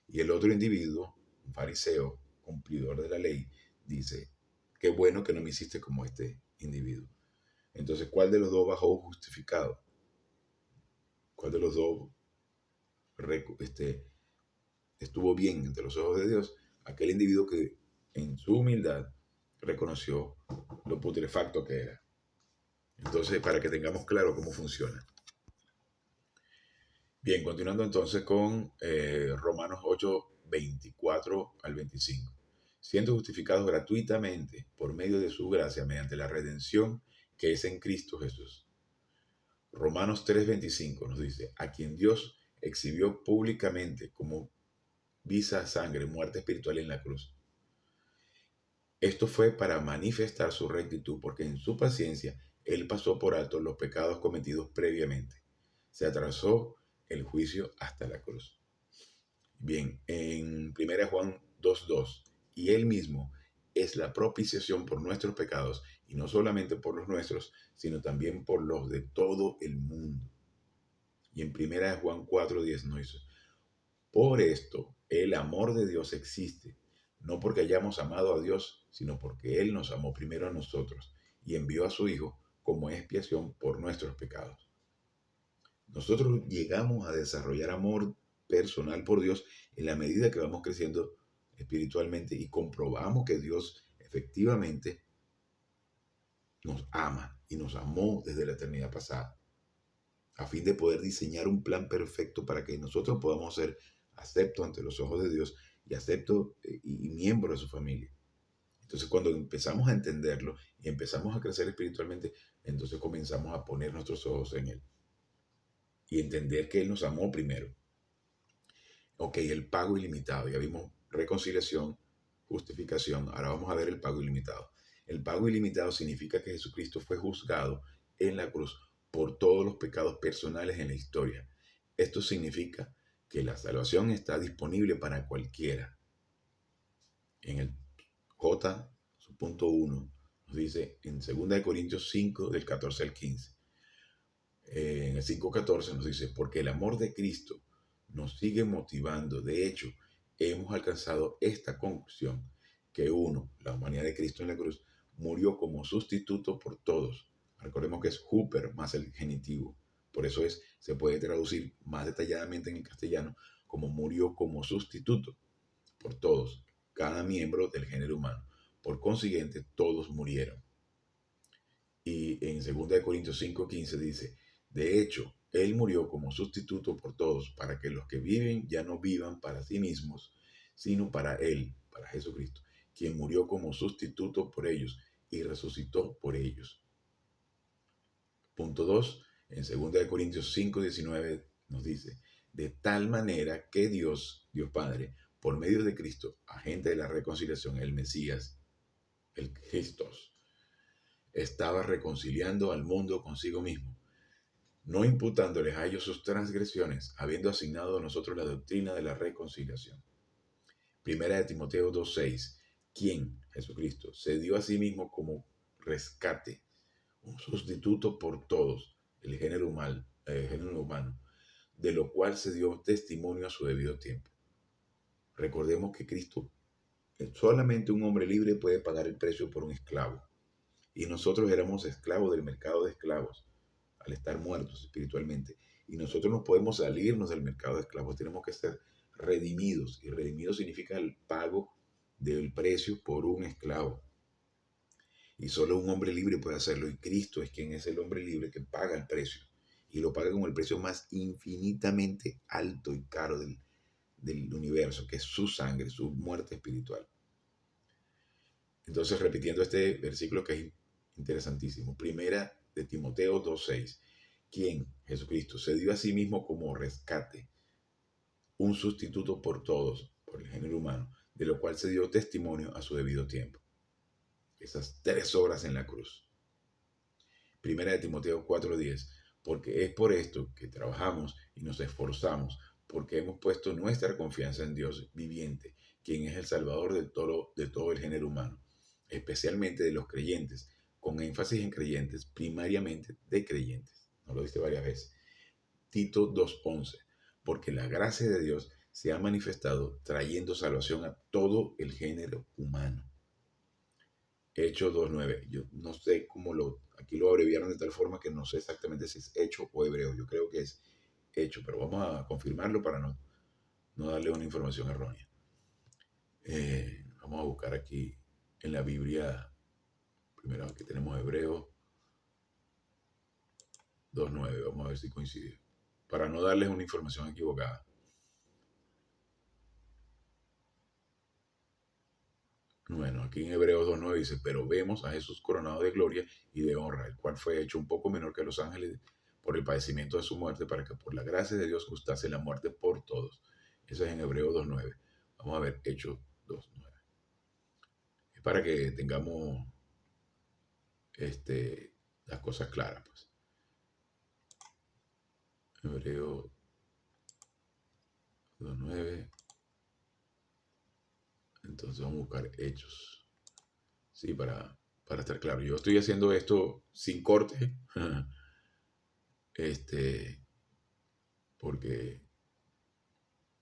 Y el otro individuo, un fariseo, cumplidor de la ley, dice, qué bueno que no me hiciste como este individuo. Entonces, ¿cuál de los dos bajó justificado? ¿Cuál de los dos estuvo bien ante los ojos de Dios? Aquel individuo que en su humildad reconoció lo putrefacto que era. Entonces, para que tengamos claro cómo funciona. Bien, continuando entonces con Romanos 8:24 al 25. Siendo justificados gratuitamente por medio de su gracia mediante la redención que es en Cristo Jesús. Romanos 3:25 nos dice, a quien Dios exhibió públicamente como visa sangre, muerte espiritual en la cruz. Esto fue para manifestar su rectitud, porque en su paciencia Él pasó por alto los pecados cometidos previamente. Se atrasó el juicio hasta la cruz. Bien, en 1 Juan 2:2, y Él mismo es la propiciación por nuestros pecados, y no solamente por los nuestros, sino también por los de todo el mundo. Y en 1 Juan 4:10 nos dice, por esto el amor de Dios existe, no porque hayamos amado a Dios, sino porque Él nos amó primero a nosotros y envió a su Hijo como expiación por nuestros pecados. Nosotros llegamos a desarrollar amor personal por Dios en la medida que vamos creciendo espiritualmente y comprobamos que Dios efectivamente nos ama y nos amó desde la eternidad pasada. a fin de poder diseñar un plan perfecto para que nosotros podamos ser aceptos ante los ojos de Dios y aceptos y miembros de su familia. Entonces, cuando empezamos a entenderlo y empezamos a crecer espiritualmente, entonces comenzamos a poner nuestros ojos en Él y entender que Él nos amó primero. Ok, el pago ilimitado. Ya vimos reconciliación, justificación. Ahora vamos a ver el pago ilimitado. El pago ilimitado significa que Jesucristo fue juzgado en la cruz por todos los pecados personales en la historia. Esto significa que la salvación está disponible para cualquiera. En el J, su punto 1, nos dice en 2 Corintios 5, del 14 al 15. En el 5:14 nos dice, porque el amor de Cristo nos sigue motivando. De hecho, hemos alcanzado esta conclusión, que uno, la humanidad de Cristo en la cruz, murió como sustituto por todos. Recordemos que es Hooper más el genitivo. Por eso se puede traducir más detalladamente en el castellano como murió como sustituto por todos, cada miembro del género humano. Por consiguiente, todos murieron. Y en 2 Corintios 5:15 dice, de hecho, Él murió como sustituto por todos, para que los que viven ya no vivan para sí mismos, sino para Él, para Jesucristo, quien murió como sustituto por ellos y resucitó por ellos. Punto 2, en 2 Corintios 5:19 nos dice, de tal manera que Dios Padre, por medio de Cristo, agente de la reconciliación, el Mesías, el Christos, estaba reconciliando al mundo consigo mismo, no imputándoles a ellos sus transgresiones, habiendo asignado a nosotros la doctrina de la reconciliación. Primera de Timoteo 2:6, quien, Jesucristo, se dio a sí mismo como rescate, un sustituto por todos, el género humano, de lo cual se dio testimonio a su debido tiempo. Recordemos que Cristo, solamente un hombre libre puede pagar el precio por un esclavo. Y nosotros éramos esclavos del mercado de esclavos al estar muertos espiritualmente. Y nosotros no podemos salirnos del mercado de esclavos, tenemos que ser redimidos. Y redimidos significa el pago del precio por un esclavo. Y solo un hombre libre puede hacerlo. Y Cristo es quien es el hombre libre que paga el precio. Y lo paga con el precio más infinitamente alto y caro del universo, que es su sangre, su muerte espiritual. Entonces, repitiendo este versículo que es interesantísimo. Primera de Timoteo 2:6. Quien, Jesucristo, se dio a sí mismo como rescate, un sustituto por todos, por el género humano, de lo cual se dio testimonio a su debido tiempo. Esas 3 obras en la cruz. Primera de Timoteo 4:10. Porque es por esto que trabajamos y nos esforzamos, porque hemos puesto nuestra confianza en Dios viviente, quien es el Salvador de todo el género humano, especialmente de los creyentes, con énfasis en creyentes, primariamente de creyentes. Nos lo dice varias veces. Tito 2:11, porque la gracia de Dios se ha manifestado trayendo salvación a todo el género humano. Hechos 2:9, yo no sé aquí lo abreviaron de tal forma que no sé exactamente si es hecho o hebreo, yo creo que es hecho, pero vamos a confirmarlo para no darle una información errónea. Vamos a buscar aquí en la Biblia, primero aquí tenemos Hebreo 2:9, vamos a ver si coincide, para no darles una información equivocada. Bueno, aquí en Hebreos 2:9 dice, pero vemos a Jesús coronado de gloria y de honra, el cual fue hecho un poco menor que los ángeles por el padecimiento de su muerte, para que por la gracia de Dios gustase la muerte por todos. Eso es en Hebreos 2:9. Vamos a ver Hechos 2:9. Es para que tengamos las cosas claras, pues. Hebreos 2:9. Entonces vamos a buscar Hechos. Sí, para estar claro. Yo estoy haciendo esto sin corte. Porque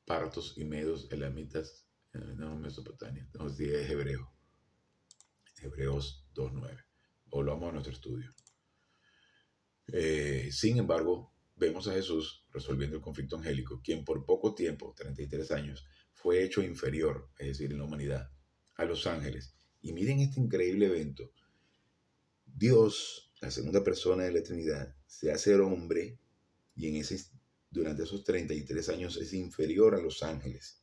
partos y medos elamitas, no, Mesopotamia. Entonces es hebreo. Hebreos 2:9. Volvamos a nuestro estudio. Sin embargo, vemos a Jesús resolviendo el conflicto angélico, quien por poco tiempo, 33 años, fue hecho inferior, es decir, en la humanidad, a los ángeles. Y miren este increíble evento. Dios, la segunda persona de la Trinidad, se hace hombre durante esos 33 años es inferior a los ángeles,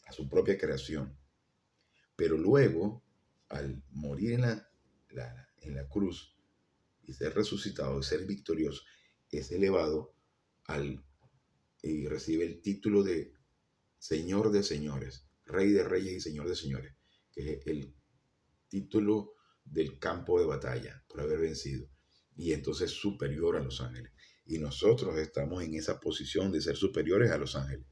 a su propia creación. Pero luego, al morir en la cruz y ser resucitado, y ser victorioso, es elevado y recibe el título de Señor de señores, Rey de reyes y Señor de señores, que es el título del campo de batalla por haber vencido. Y entonces es superior a los ángeles. Y nosotros estamos en esa posición de ser superiores a los ángeles.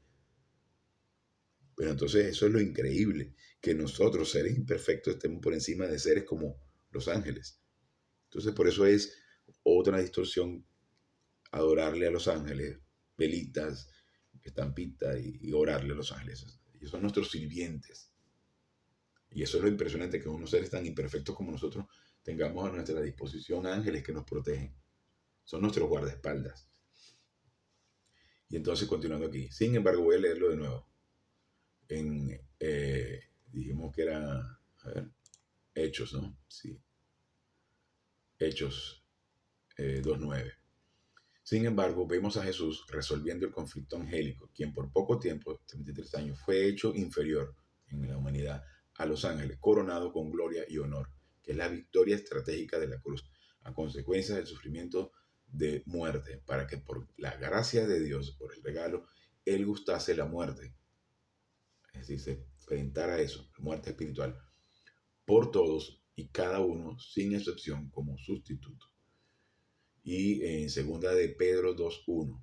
Pero entonces eso es lo increíble, que nosotros, seres imperfectos, estemos por encima de seres como los ángeles. Entonces por eso es otra distorsión adorarle a los ángeles, velitas, estampitas y orarle a los ángeles. Ellos son nuestros sirvientes. Y eso es lo impresionante, que unos seres tan imperfectos como nosotros tengamos a nuestra disposición ángeles que nos protegen. Son nuestros guardaespaldas. Y entonces, continuando aquí. Sin embargo, voy a leerlo de nuevo. Dijimos que era, a ver, Hechos, ¿no? Sí. Hechos 2:9. Sin embargo, vemos a Jesús resolviendo el conflicto angélico, quien por poco tiempo, 33 años, fue hecho inferior en la humanidad a los ángeles, coronado con gloria y honor, que es la victoria estratégica de la cruz, a consecuencia del sufrimiento de muerte, para que por la gracia de Dios, por el regalo, Él gustase la muerte. Es decir, se enfrentara a eso, la muerte espiritual, por todos y cada uno, sin excepción, como sustituto. Y en segunda de Pedro 2:1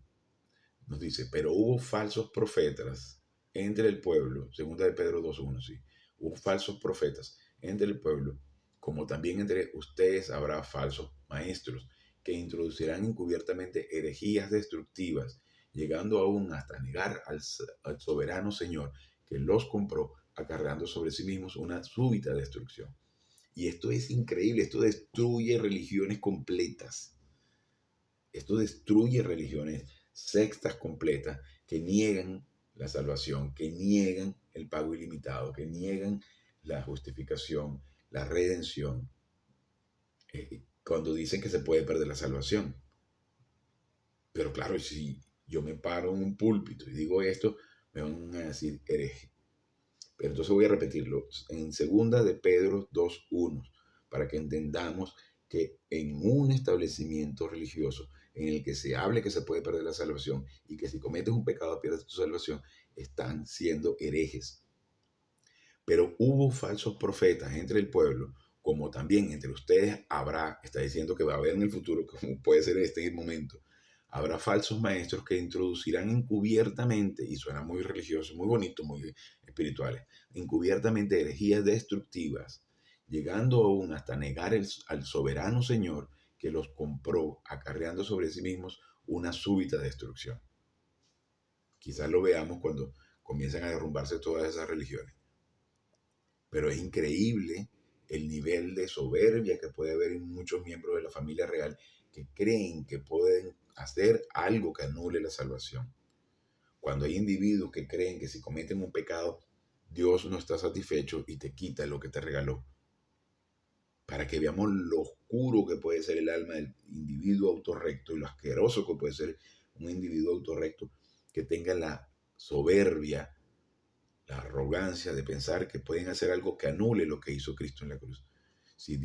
nos dice, pero hubo falsos profetas entre el pueblo, segunda de Pedro 2:1, sí, hubo falsos profetas entre el pueblo, como también entre ustedes habrá falsos maestros, que introducirán encubiertamente herejías destructivas, llegando aún hasta negar al soberano Señor que los compró, acarreando sobre sí mismos una súbita destrucción. Y esto es increíble, esto destruye religiones completas. Esto destruye religiones sectas completas que niegan la salvación, que niegan el pago ilimitado, que niegan la justificación, la redención, cuando dicen que se puede perder la salvación. Pero claro, si yo me paro en un púlpito y digo esto, me van a decir hereje. Pero entonces voy a repetirlo en segunda de Pedro 2:1, para que entendamos que en un establecimiento religioso en el que se hable que se puede perder la salvación y que si cometes un pecado pierdes tu salvación, están siendo herejes. Pero hubo falsos profetas entre el pueblo, como también entre ustedes habrá, está diciendo que va a haber en el futuro, como puede ser en este momento, habrá falsos maestros que introducirán encubiertamente, y suena muy religioso, muy bonito, muy espirituales, encubiertamente herejías destructivas, llegando aún hasta negar al soberano Señor que los compró, acarreando sobre sí mismos una súbita destrucción. Quizás lo veamos cuando comiencen a derrumbarse todas esas religiones. Pero es increíble el nivel de soberbia que puede haber en muchos miembros de la familia real que creen que pueden hacer algo que anule la salvación. Cuando hay individuos que creen que si cometen un pecado, Dios no está satisfecho y te quita lo que te regaló. Para que veamos lo oscuro que puede ser el alma del individuo autorrecto y lo asqueroso que puede ser un individuo autorrecto que tenga la soberbia, la arrogancia de pensar que pueden hacer algo que anule lo que hizo Cristo en la cruz. Si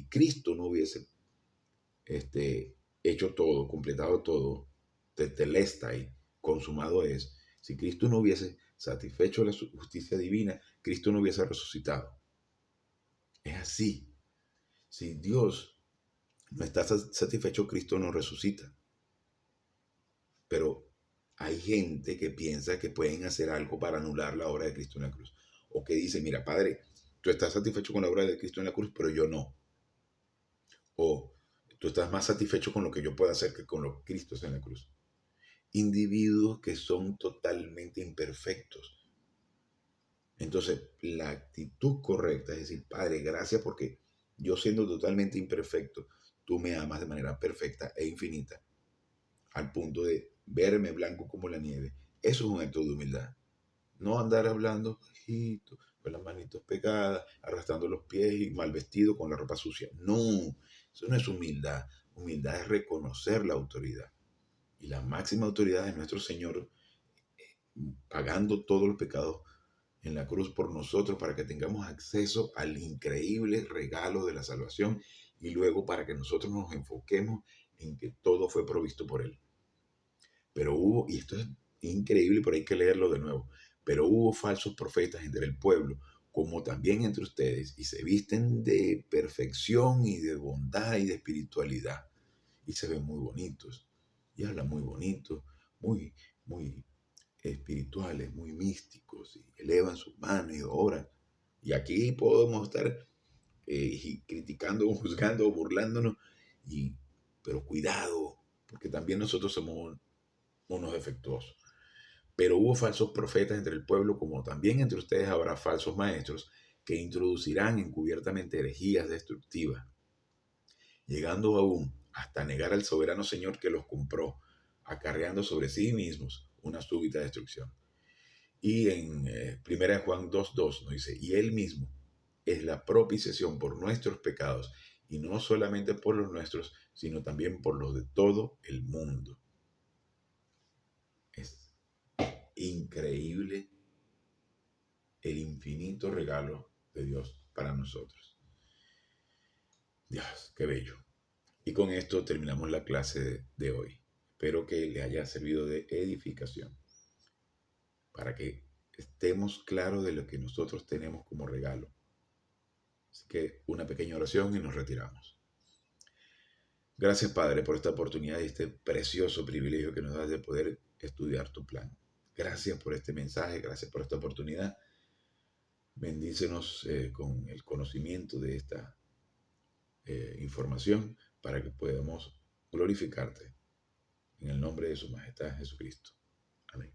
Cristo no hubiese hecho todo, completado todo, tetelestai, consumado es, si Cristo no hubiese satisfecho la justicia divina, Cristo no hubiese resucitado. Es así. Si Dios no está satisfecho, Cristo no resucita. Pero hay gente que piensa que pueden hacer algo para anular la obra de Cristo en la cruz. O que dice, mira, Padre, tú estás satisfecho con la obra de Cristo en la cruz, pero yo no. O tú estás más satisfecho con lo que yo puedo hacer que con lo que Cristo es en la cruz. Individuos que son totalmente imperfectos. Entonces, la actitud correcta es decir, Padre, gracias porque yo siendo totalmente imperfecto, tú me amas de manera perfecta e infinita, al punto de verme blanco como la nieve. Eso es un acto de humildad. No andar hablando bajito, con las manitos pegadas, arrastrando los pies y mal vestido con la ropa sucia. No, eso no es humildad. Humildad es reconocer la autoridad. Y la máxima autoridad es nuestro Señor, pagando todos los pecados en la cruz por nosotros para que tengamos acceso al increíble regalo de la salvación y luego para que nosotros nos enfoquemos en que todo fue provisto por Él. Pero hubo, y esto es increíble, pero hay que leerlo de nuevo, pero hubo falsos profetas entre el pueblo, como también entre ustedes, y se visten de perfección y de bondad y de espiritualidad, y se ven muy bonitos, y hablan muy bonito, muy espirituales, muy místicos, y elevan sus manos y oran. Y aquí podemos estar criticando, juzgando, burlándonos, y, pero cuidado, porque también nosotros somos unos defectuosos. Pero hubo falsos profetas entre el pueblo, como también entre ustedes habrá falsos maestros que introducirán encubiertamente herejías destructivas, llegando aún hasta negar al soberano Señor que los compró, acarreando sobre sí mismos una súbita destrucción. Y en 1 Juan 2:2 nos dice, y Él mismo es la propiciación por nuestros pecados, y no solamente por los nuestros, sino también por los de todo el mundo. Es increíble el infinito regalo de Dios para nosotros. Dios, qué bello. Y con esto terminamos la clase de hoy. Espero que le haya servido de edificación para que estemos claros de lo que nosotros tenemos como regalo. Así que una pequeña oración y nos retiramos. Gracias, Padre, por esta oportunidad y este precioso privilegio que nos das de poder estudiar tu plan. Gracias por este mensaje, gracias por esta oportunidad. Bendícenos con el conocimiento de esta información para que podamos glorificarte en el nombre de su majestad Jesucristo. Amén.